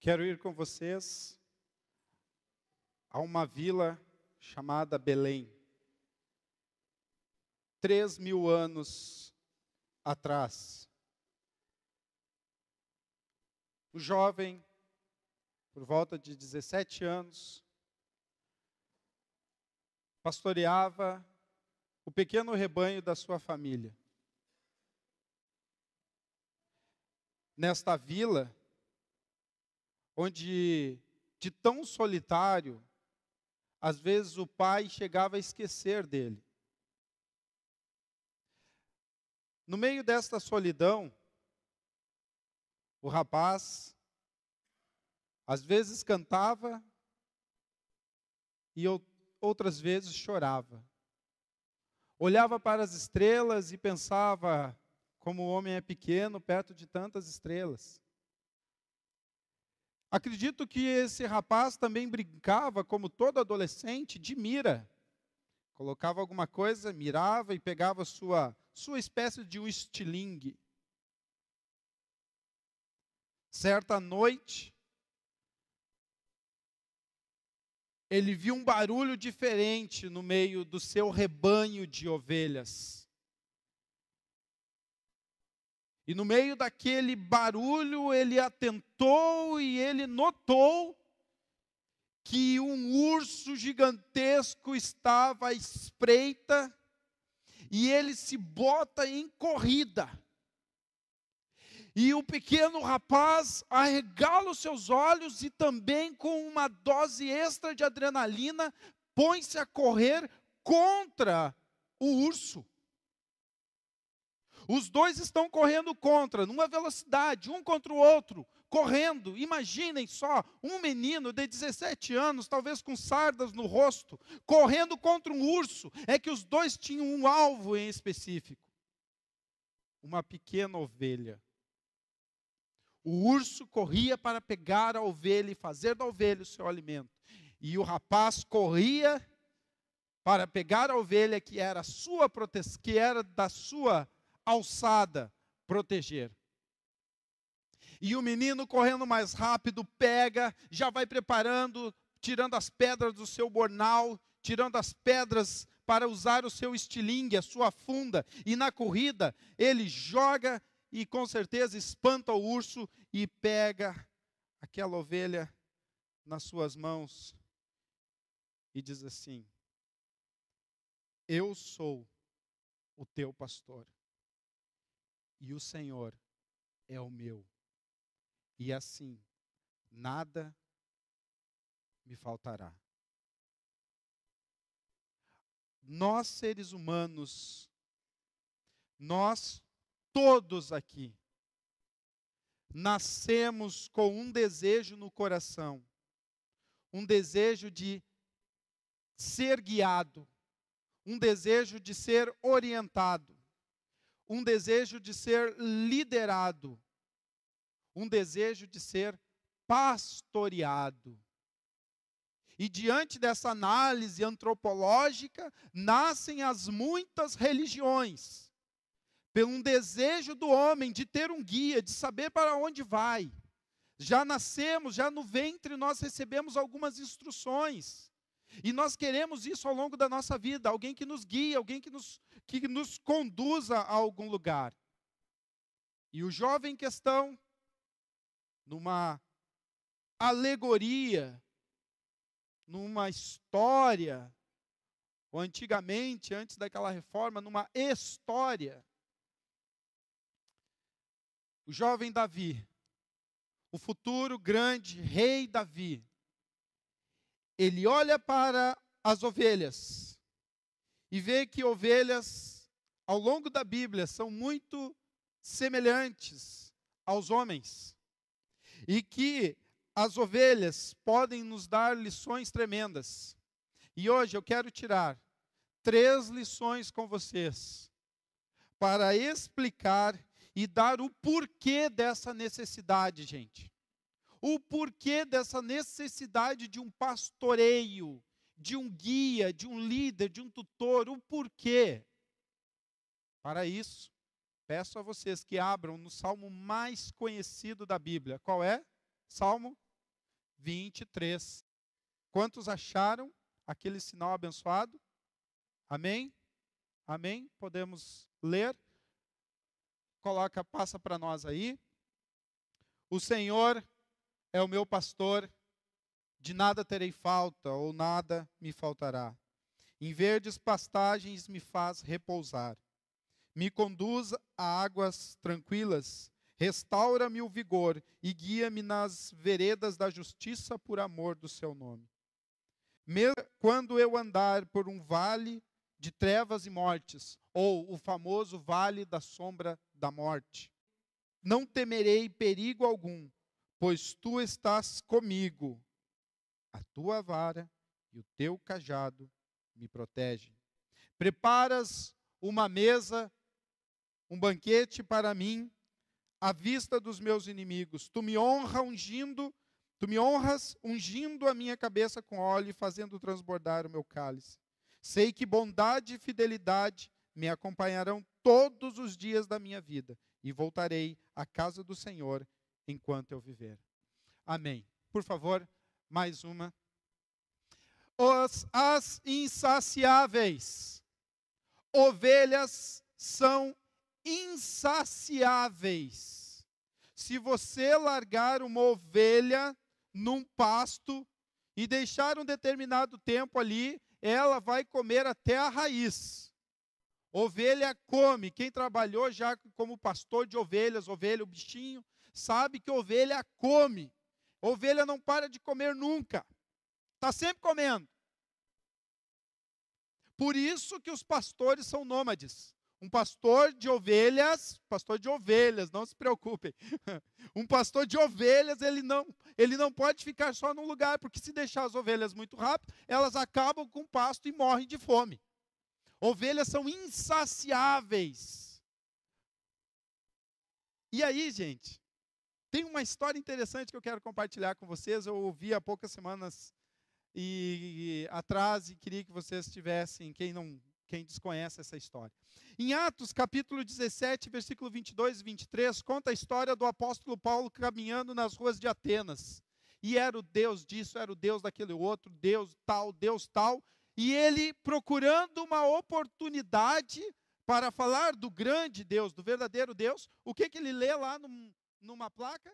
Quero ir com vocês a uma vila chamada Belém. 3.000 anos atrás. O jovem, por volta de 17 anos, pastoreava o pequeno rebanho da sua família. Nesta vila, onde de tão solitário, às vezes o pai chegava a esquecer dele. No meio desta solidão, o rapaz, às vezes cantava e outras vezes chorava. Olhava para as estrelas e pensava como o homem é pequeno perto de tantas estrelas. Acredito que esse rapaz também brincava, como todo adolescente, de mira. Colocava alguma coisa, mirava e pegava sua espécie de um estilingue. Certa noite, ele viu um barulho diferente no meio do seu rebanho de ovelhas. E no meio daquele barulho, ele atentou e ele notou que um urso gigantesco estava à espreita e ele se bota em corrida. E o pequeno rapaz arregala os seus olhos e também com uma dose extra de adrenalina põe-se a correr contra o urso. Os dois estão correndo numa velocidade, um contra o outro, correndo. Imaginem só, um menino de 17 anos, talvez com sardas no rosto, correndo contra um urso. É que os dois tinham um alvo em específico. Uma pequena ovelha. O urso corria para pegar a ovelha e fazer da ovelha o seu alimento. E o rapaz corria para pegar a ovelha que era da sua alçada, proteger. E o menino correndo mais rápido, pega, já vai preparando, tirando as pedras do seu bornal, tirando as pedras para usar o seu estilingue, a sua funda, e na corrida ele joga e com certeza espanta o urso e pega aquela ovelha nas suas mãos e diz assim: eu sou o teu pastor. E o Senhor é o meu. E assim, nada me faltará. Nós, seres humanos, nós todos aqui, nascemos com um desejo no coração. Um desejo de ser guiado. Um desejo de ser orientado. Um desejo de ser liderado, um desejo de ser pastoreado. E diante dessa análise antropológica, nascem as muitas religiões, pelo um desejo do homem de ter um guia, de saber para onde vai. Já nascemos, já no ventre nós recebemos algumas instruções. E nós queremos isso ao longo da nossa vida, alguém que nos guie, alguém que nos conduza a algum lugar. E o jovem em questão, numa alegoria, numa história, ou antigamente, antes daquela reforma, numa história, o jovem Davi, o futuro grande rei Davi, ele olha para as ovelhas e vê que ovelhas, ao longo da Bíblia, são muito semelhantes aos homens. E que as ovelhas podem nos dar lições tremendas. E hoje eu quero tirar 3 lições com vocês, para explicar e dar o porquê dessa necessidade, gente. O porquê dessa necessidade de um pastoreio, de um guia, de um líder, de um tutor, o porquê. Para isso, peço a vocês que abram no salmo mais conhecido da Bíblia. Qual é? Salmo 23. Quantos acharam aquele sinal abençoado? Amém? Amém? Podemos ler? Passa para nós aí. O Senhor é o meu pastor, de nada terei falta, ou nada me faltará. Em verdes pastagens me faz repousar. Me conduz a águas tranquilas, restaura-me o vigor e guia-me nas veredas da justiça por amor do seu nome. Quando eu andar por um vale de trevas e mortes, ou o famoso vale da sombra da morte, não temerei perigo algum, pois tu estás comigo. A tua vara e o teu cajado me protegem. Preparas uma mesa, um banquete para mim, à vista dos meus inimigos. Tu me honras ungindo a minha cabeça com óleo e fazendo transbordar o meu cálice. Sei que bondade e fidelidade me acompanharão todos os dias da minha vida e voltarei à casa do Senhor enquanto eu viver. Amém. Por favor, mais uma. As insaciáveis. Ovelhas são insaciáveis. Se você largar uma ovelha num pasto e deixar um determinado tempo ali, ela vai comer até a raiz. Ovelha come. Quem trabalhou já como pastor de ovelhas, o bichinho, sabe que ovelha come. Ovelha não para de comer nunca. Está sempre comendo. Por isso que os pastores são nômades. Um pastor de ovelhas, não se preocupem. Um pastor de ovelhas, ele não pode ficar só num lugar, porque se deixar as ovelhas muito rápido, elas acabam com o pasto e morrem de fome. Ovelhas são insaciáveis. E aí, gente, tem uma história interessante que eu quero compartilhar com vocês. Eu ouvi há poucas semanas atrás e queria que vocês tivessem, quem desconhece essa história. Em Atos, capítulo 17, versículo 22 e 23, conta a história do apóstolo Paulo caminhando nas ruas de Atenas. E era o Deus disso, era o Deus daquele outro, Deus tal. E ele procurando uma oportunidade para falar do grande Deus, do verdadeiro Deus, o que ele lê lá numa placa?